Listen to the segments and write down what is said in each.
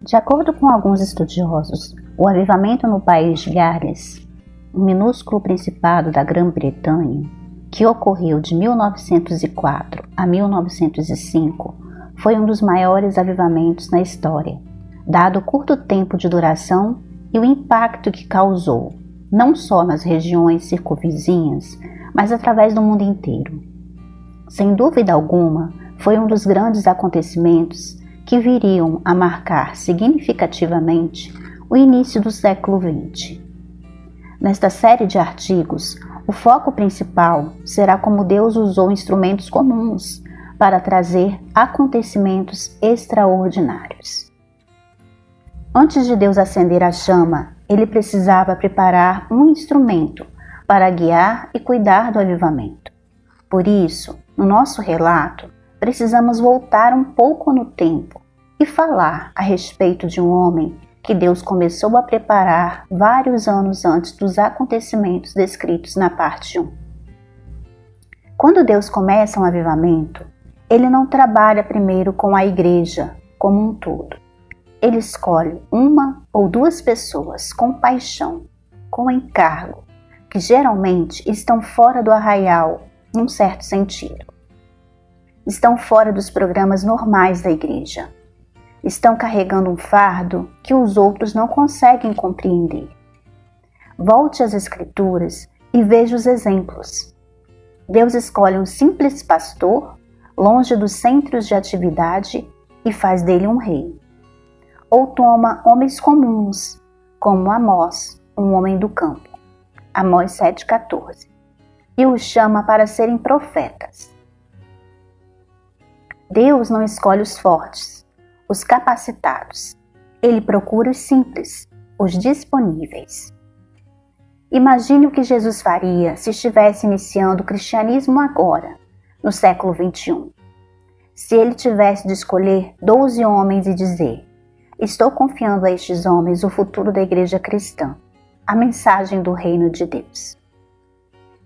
De acordo com alguns estudiosos, o avivamento no país de Gales, um minúsculo principado da Grã-Bretanha, que ocorreu de 1904 a 1905, foi um dos maiores avivamentos na história, dado o curto tempo de duração e o impacto que causou, não só nas regiões circunvizinhas, mas através do mundo inteiro. Sem dúvida alguma, foi um dos grandes acontecimentos que viriam a marcar significativamente o início do século XX. Nesta série de artigos, o foco principal será como Deus usou instrumentos comuns para trazer acontecimentos extraordinários. Antes de Deus acender a chama, ele precisava preparar um instrumento para guiar e cuidar do avivamento. Por isso, no nosso relato, precisamos voltar um pouco no tempo e falar a respeito de um homem que Deus começou a preparar vários anos antes dos acontecimentos descritos na parte 1. Quando Deus começa um avivamento, Ele não trabalha primeiro com a igreja como um todo. Ele escolhe uma ou duas pessoas com paixão, com encargo, que geralmente estão fora do arraial, num certo sentido. Estão fora dos programas normais da igreja. Estão carregando um fardo que os outros não conseguem compreender. Volte às Escrituras e veja os exemplos. Deus escolhe um simples pastor, longe dos centros de atividade, e faz dele um rei. Ou toma homens comuns, como Amós, um homem do campo, Amós 7,14, e os chama para serem profetas. Deus não escolhe os fortes, os capacitados. Ele procura os simples, os disponíveis. Imagine o que Jesus faria se estivesse iniciando o cristianismo agora, no século XXI. Se ele tivesse de escolher 12 homens e dizer: estou confiando a estes homens o futuro da igreja cristã, a mensagem do reino de Deus.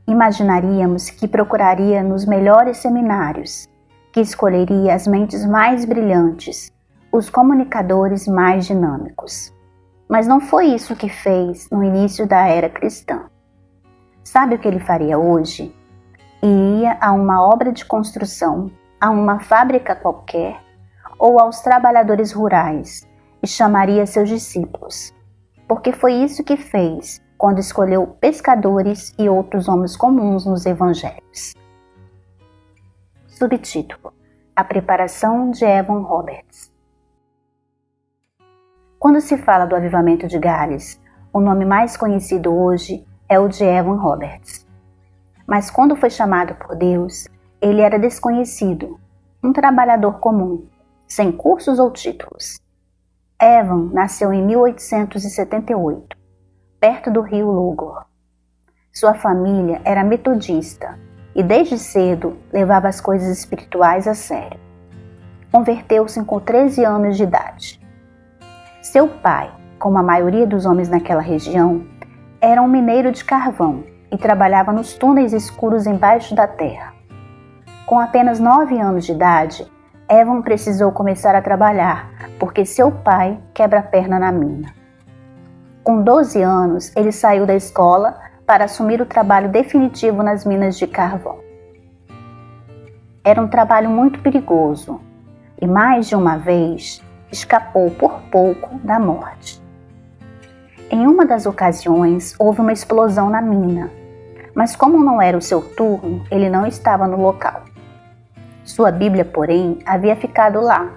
Imaginaríamos que procuraria nos melhores seminários, que escolheria as mentes mais brilhantes, os comunicadores mais dinâmicos. Mas não foi isso que fez no início da era cristã. Sabe o que ele faria hoje? Iria a uma obra de construção, a uma fábrica qualquer, ou aos trabalhadores rurais, e chamaria seus discípulos, porque foi isso que fez quando escolheu pescadores e outros homens comuns nos evangelhos. Subtítulo: A preparação de Evan Roberts. Quando se fala do avivamento de Gales, o nome mais conhecido hoje é o de Evan Roberts. Mas quando foi chamado por Deus, ele era desconhecido, um trabalhador comum, sem cursos ou títulos. Evan nasceu em 1878, perto do rio Logor. Sua família era metodista e desde cedo levava as coisas espirituais a sério. Converteu-se com 13 anos de idade. Seu pai, como a maioria dos homens naquela região, era um mineiro de carvão e trabalhava nos túneis escuros embaixo da terra. Com apenas 9 anos de idade, Evan precisou começar a trabalhar porque seu pai quebra a perna na mina. Com 12 anos, ele saiu da escola para assumir o trabalho definitivo nas minas de carvão. Era um trabalho muito perigoso e mais de uma vez escapou por pouco da morte. Em uma das ocasiões, houve uma explosão na mina, mas como não era o seu turno, ele não estava no local. Sua Bíblia, porém, havia ficado lá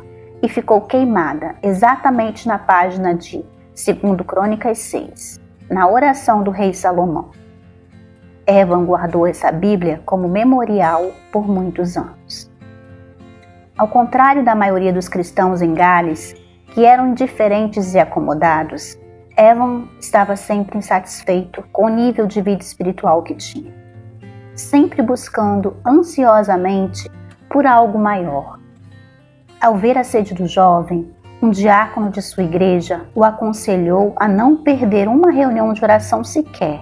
e ficou queimada exatamente na página de 2 Crônicas 6, na oração do rei Salomão. Evan guardou essa Bíblia como memorial por muitos anos. Ao contrário da maioria dos cristãos em Gales, que eram indiferentes e acomodados, Evan estava sempre insatisfeito com o nível de vida espiritual que tinha, sempre buscando ansiosamente por algo maior. Ao ver a sede do jovem, um diácono de sua igreja o aconselhou a não perder uma reunião de oração sequer,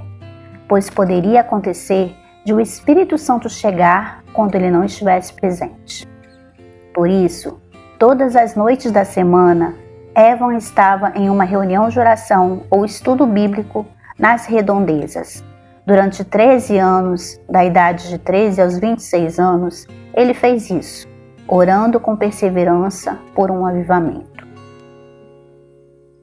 pois poderia acontecer de o Espírito Santo chegar quando ele não estivesse presente. Por isso, todas as noites da semana, Evan estava em uma reunião de oração ou estudo bíblico nas redondezas. Durante 13 anos, da idade de 13 aos 26 anos, ele fez isso, orando com perseverança por um avivamento.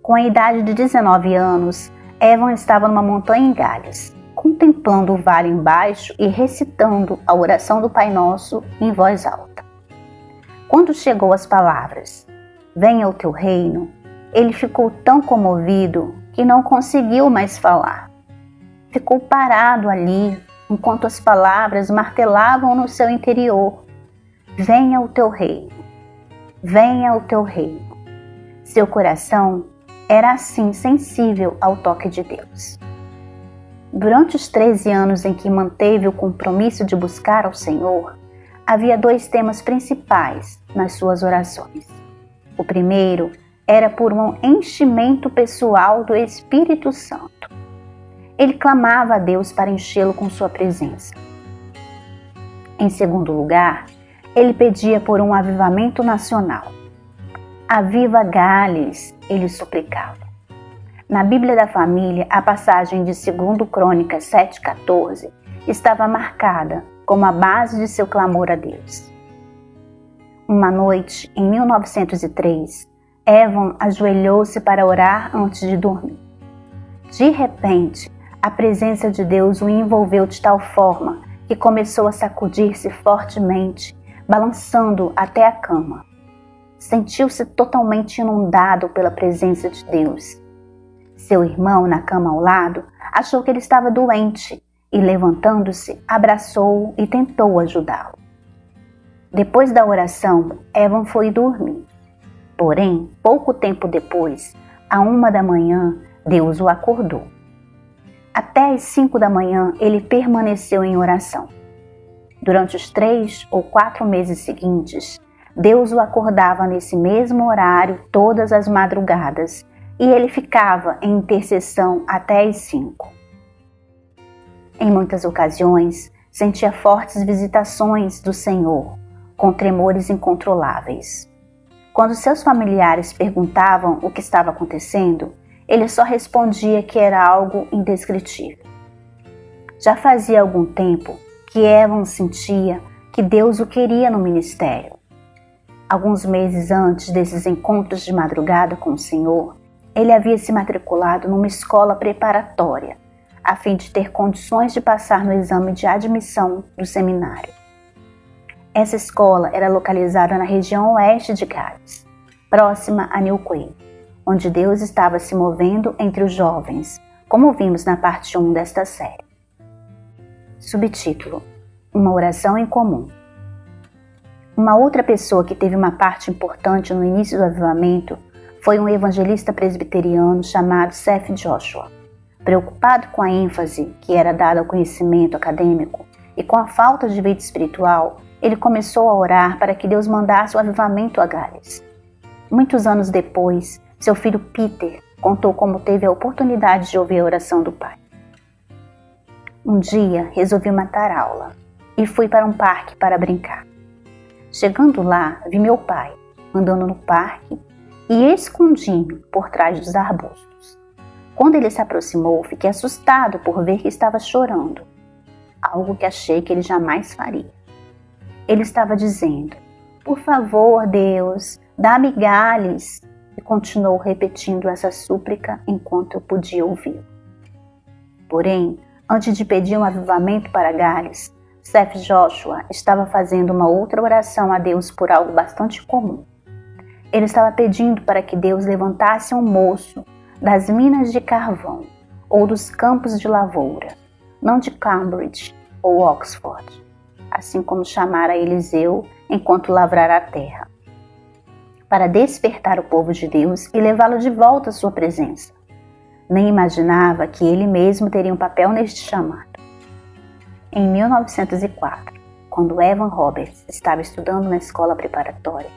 Com a idade de 19 anos, Evan estava numa montanha em Gales, contemplando o vale embaixo e recitando a oração do Pai Nosso em voz alta. Quando chegou às palavras, "Venha o teu reino", ele ficou tão comovido que não conseguiu mais falar. Ficou parado ali, enquanto as palavras martelavam no seu interior. "Venha o teu reino, venha o teu reino". Seu coração era assim sensível ao toque de Deus. Durante os 13 anos em que manteve o compromisso de buscar ao Senhor, havia 2 temas principais nas suas orações. O primeiro era por um enchimento pessoal do Espírito Santo. Ele clamava a Deus para enchê-lo com sua presença. Em segundo lugar, ele pedia por um avivamento nacional. "Aviva Gales", ele suplicava. Na Bíblia da Família, a passagem de 2 Crônicas 7,14 estava marcada como a base de seu clamor a Deus. Uma noite, em 1903, Evan ajoelhou-se para orar antes de dormir. De repente, a presença de Deus o envolveu de tal forma que começou a sacudir-se fortemente, balançando até a cama. Sentiu-se totalmente inundado pela presença de Deus. Seu irmão, na cama ao lado, achou que ele estava doente e, levantando-se, abraçou-o e tentou ajudá-lo. Depois da oração, Evan foi dormir. Porém, pouco tempo depois, à 1 da manhã, Deus o acordou. Até às 5 da manhã, ele permaneceu em oração. Durante os 3 ou 4 meses seguintes, Deus o acordava nesse mesmo horário todas as madrugadas e ele ficava em intercessão até às 5. Em muitas ocasiões, sentia fortes visitações do Senhor, com tremores incontroláveis. Quando seus familiares perguntavam o que estava acontecendo, ele só respondia que era algo indescritível. Já fazia algum tempo que Evan sentia que Deus o queria no ministério. Alguns meses antes desses encontros de madrugada com o Senhor, ele havia se matriculado numa escola preparatória, a fim de ter condições de passar no exame de admissão do seminário. Essa escola era localizada na região oeste de Gales, próxima a Newquay, onde Deus estava se movendo entre os jovens, como vimos na parte 1 desta série. Subtítulo: Uma oração em comum. Uma outra pessoa que teve uma parte importante no início do avivamento foi um evangelista presbiteriano chamado Seth Joshua. Preocupado com a ênfase que era dada ao conhecimento acadêmico e com a falta de vida espiritual, ele começou a orar para que Deus mandasse o avivamento a Gales. Muitos anos depois, seu filho Peter contou como teve a oportunidade de ouvir a oração do pai. Um dia, resolvi matar aula e fui para um parque para brincar. Chegando lá, vi meu pai andando no parque e escondi-me por trás dos arbustos. Quando ele se aproximou, fiquei assustado por ver que estava chorando, algo que achei que ele jamais faria. Ele estava dizendo: "Por favor, Deus, dá-me Gales", e continuou repetindo essa súplica enquanto eu podia ouvi-lo. Porém, antes de pedir um avivamento para Gales, Seth Joshua estava fazendo uma outra oração a Deus por algo bastante comum. Ele estava pedindo para que Deus levantasse um moço das minas de carvão ou dos campos de lavoura, não de Cambridge ou Oxford, assim como chamara Eliseu enquanto lavrara a terra, para despertar o povo de Deus e levá-lo de volta à sua presença. Nem imaginava que ele mesmo teria um papel neste chamado. Em 1904, quando Evan Roberts estava estudando na escola preparatória,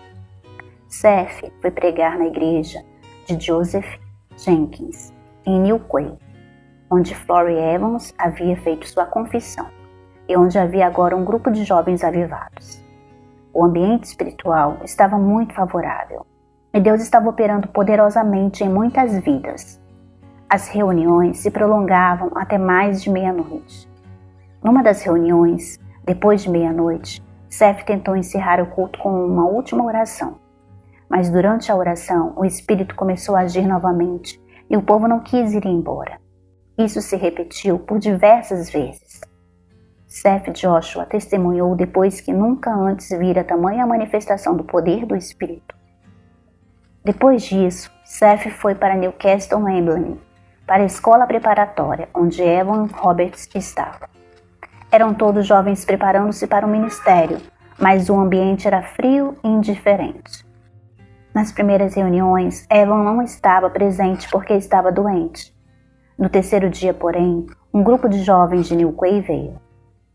Seth foi pregar na igreja de Joseph Jenkins, em Newquay, onde Florrie Evans havia feito sua confissão e onde havia agora um grupo de jovens avivados. O ambiente espiritual estava muito favorável. e Deus estava operando poderosamente em muitas vidas. As reuniões se prolongavam até mais de meia-noite. Numa das reuniões, depois de meia-noite, Seth tentou encerrar o culto com uma última oração. Mas durante a oração, o Espírito começou a agir novamente e o povo não quis ir embora. Isso se repetiu por diversas vezes. Seth Joshua testemunhou depois que nunca antes vira tamanha manifestação do poder do Espírito. Depois disso, Seth foi para Newcastle Emblem, para a escola preparatória, onde Evan Roberts estava. Eram todos jovens preparando-se para o ministério, mas o ambiente era frio e indiferente. Nas primeiras reuniões, Evan não estava presente porque estava doente. No terceiro dia, porém, um grupo de jovens de Newquay veio.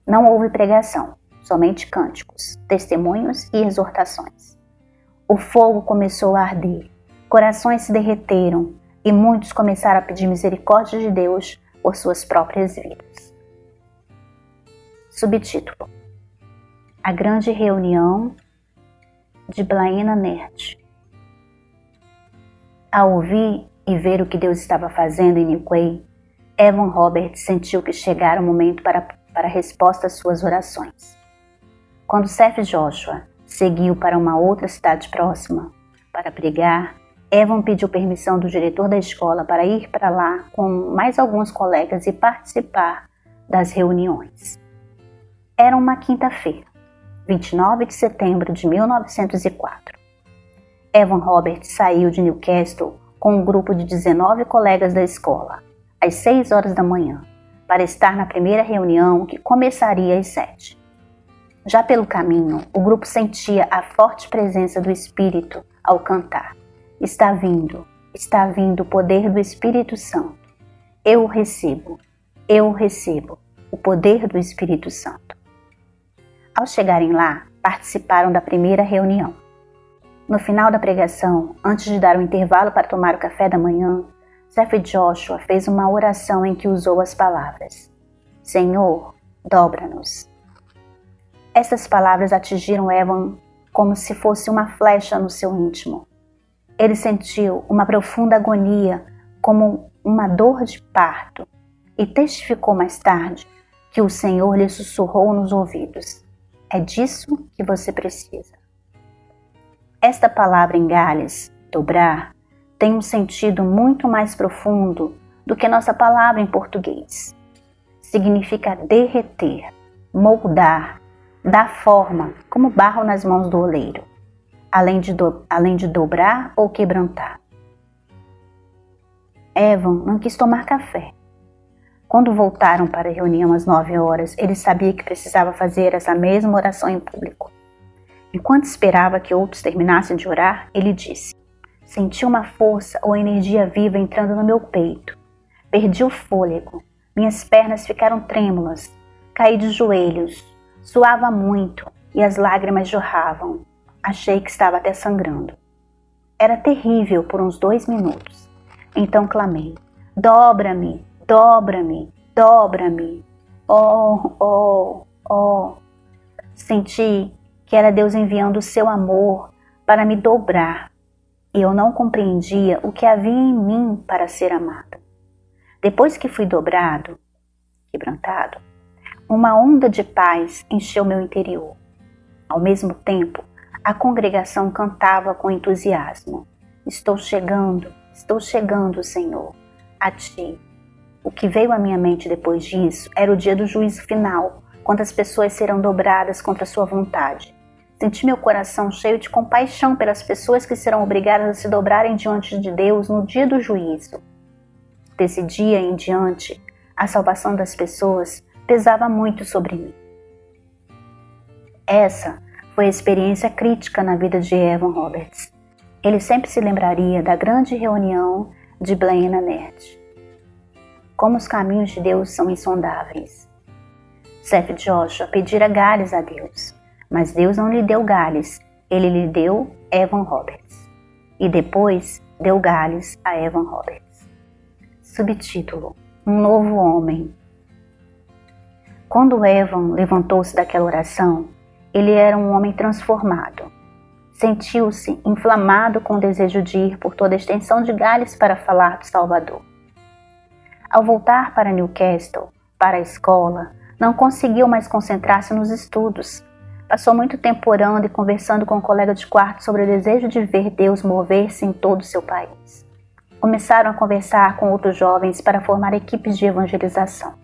Não houve pregação, somente cânticos, testemunhos e exortações. O fogo começou a arder, corações se derreteram e muitos começaram a pedir misericórdia de Deus por suas próprias vidas. Subtítulo: A Grande Reunião de Blaina Nerd. Ao ouvir e ver o que Deus estava fazendo em Newquay, Evan Roberts sentiu que chegara o momento para a resposta às suas orações. Quando Seth Joshua seguiu para uma outra cidade próxima para pregar, Evan pediu permissão do diretor da escola para ir para lá com mais alguns colegas e participar das reuniões. Era uma quinta-feira, 29 de setembro de 1904. Evan Roberts saiu de Newcastle com um grupo de 19 colegas da escola, às 6 horas da manhã, para estar na primeira reunião que começaria às 7. Já pelo caminho, o grupo sentia a forte presença do Espírito ao cantar: Está vindo o poder do Espírito Santo. Eu recebo o poder do Espírito Santo. Ao chegarem lá, participaram da primeira reunião. No final da pregação, antes de dar um intervalo para tomar o café da manhã, Seth Joshua fez uma oração em que usou as palavras: Senhor, dobra-nos. Essas palavras atingiram Evan como se fosse uma flecha no seu íntimo. Ele sentiu uma profunda agonia, como uma dor de parto, e testificou mais tarde que o Senhor lhe sussurrou nos ouvidos: É disso que você precisa. Esta palavra em Gales, dobrar, tem um sentido muito mais profundo do que nossa palavra em português. Significa derreter, moldar, dar forma, como barro nas mãos do oleiro, além de dobrar ou quebrantar. Evan não quis tomar café. Quando voltaram para a reunião às 9 horas, ele sabia que precisava fazer essa mesma oração em público. Enquanto esperava que outros terminassem de orar, ele disse: Senti uma força ou energia viva entrando no meu peito. Perdi o fôlego. Minhas pernas ficaram trêmulas. Caí de joelhos. Suava muito e as lágrimas jorravam. Achei que estava até sangrando. Era terrível por uns 2 minutos. Então clamei: Dobra-me, dobra-me, dobra-me. Oh, oh, oh. Senti que era Deus enviando o seu amor para me dobrar, e eu não compreendia o que havia em mim para ser amada. Depois que fui dobrado, quebrantado, uma onda de paz encheu meu interior. Ao mesmo tempo, a congregação cantava com entusiasmo: Estou chegando, Senhor, a Ti. O que veio à minha mente depois disso era o dia do juízo final, quando as pessoas serão dobradas contra sua vontade. Senti meu coração cheio de compaixão pelas pessoas que serão obrigadas a se dobrarem diante de Deus no dia do juízo. Desse dia em diante, a salvação das pessoas pesava muito sobre mim. Essa foi a experiência crítica na vida de Evan Roberts. Ele sempre se lembraria da grande reunião de Blaina Nerd. Como os caminhos de Deus são insondáveis. Seth Joshua pedira Gales a Deus, mas Deus não lhe deu Gales, ele lhe deu Evan Roberts. E depois deu Gales a Evan Roberts. Subtítulo: Um novo homem. Quando Evan levantou-se daquela oração, ele era um homem transformado. sentiu-se inflamado com o desejo de ir por toda a extensão de Gales para falar do Salvador. Ao voltar para Newcastle, para a escola, não conseguiu mais concentrar-se nos estudos. Passou muito tempo orando e conversando com um colega de quarto sobre o desejo de ver Deus mover-se em todo o seu país. Começaram a conversar com outros jovens para formar equipes de evangelização.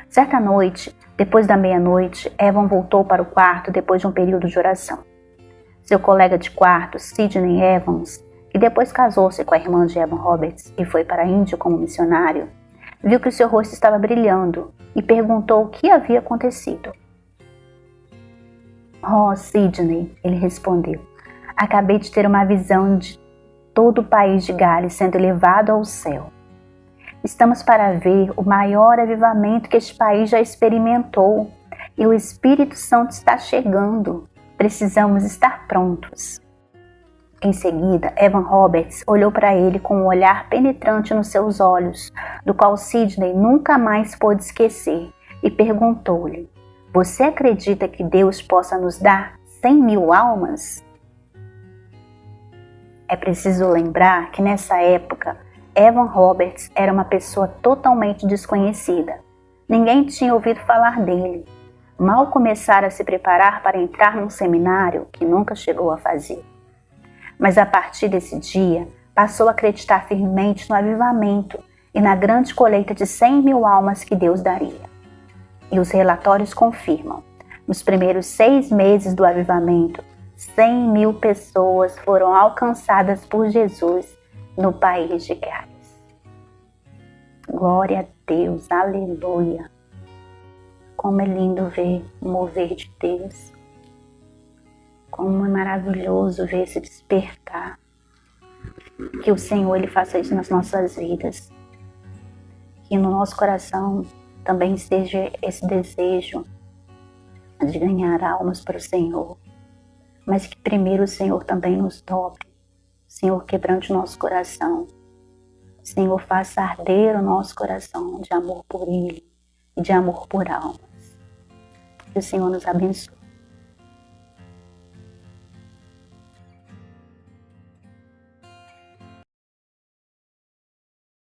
Certa noite, depois da meia-noite, Evan voltou para o quarto depois de um período de oração. Seu colega de quarto, Sidney Evans, que depois casou-se com a irmã de Evan Roberts e foi para a Índia como missionário, viu que o seu rosto estava brilhando e perguntou o que havia acontecido. "Oh, Sidney", ele respondeu, "acabei de ter uma visão de todo o país de Gales sendo elevado ao céu. Estamos para ver o maior avivamento que este país já experimentou e o Espírito Santo está chegando. Precisamos estar prontos." Em seguida, Evan Roberts olhou para ele com um olhar penetrante nos seus olhos, do qual Sidney nunca mais pôde esquecer, e perguntou-lhe: "Você acredita que Deus possa nos dar 100.000 almas?" É preciso lembrar que nessa época, Evan Roberts era uma pessoa totalmente desconhecida. Ninguém tinha ouvido falar dele. Mal começara a se preparar para entrar num seminário que nunca chegou a fazer. Mas a partir desse dia, passou a acreditar firmemente no avivamento e na grande colheita de 100.000 almas que Deus daria. E os relatórios confirmam: nos primeiros 6 meses do avivamento, 100.000 pessoas foram alcançadas por Jesus no país de Gales. Glória a Deus, aleluia! Como é lindo ver o mover de Deus. Como é maravilhoso ver esse despertar. Que o Senhor Ele faça isso nas nossas vidas. Que no nosso coração também esteja esse desejo de ganhar almas para o Senhor. Mas que primeiro o Senhor também nos toque. O Senhor quebrante o nosso coração. O Senhor faça arder o nosso coração de amor por Ele e de amor por almas. Que o Senhor nos abençoe.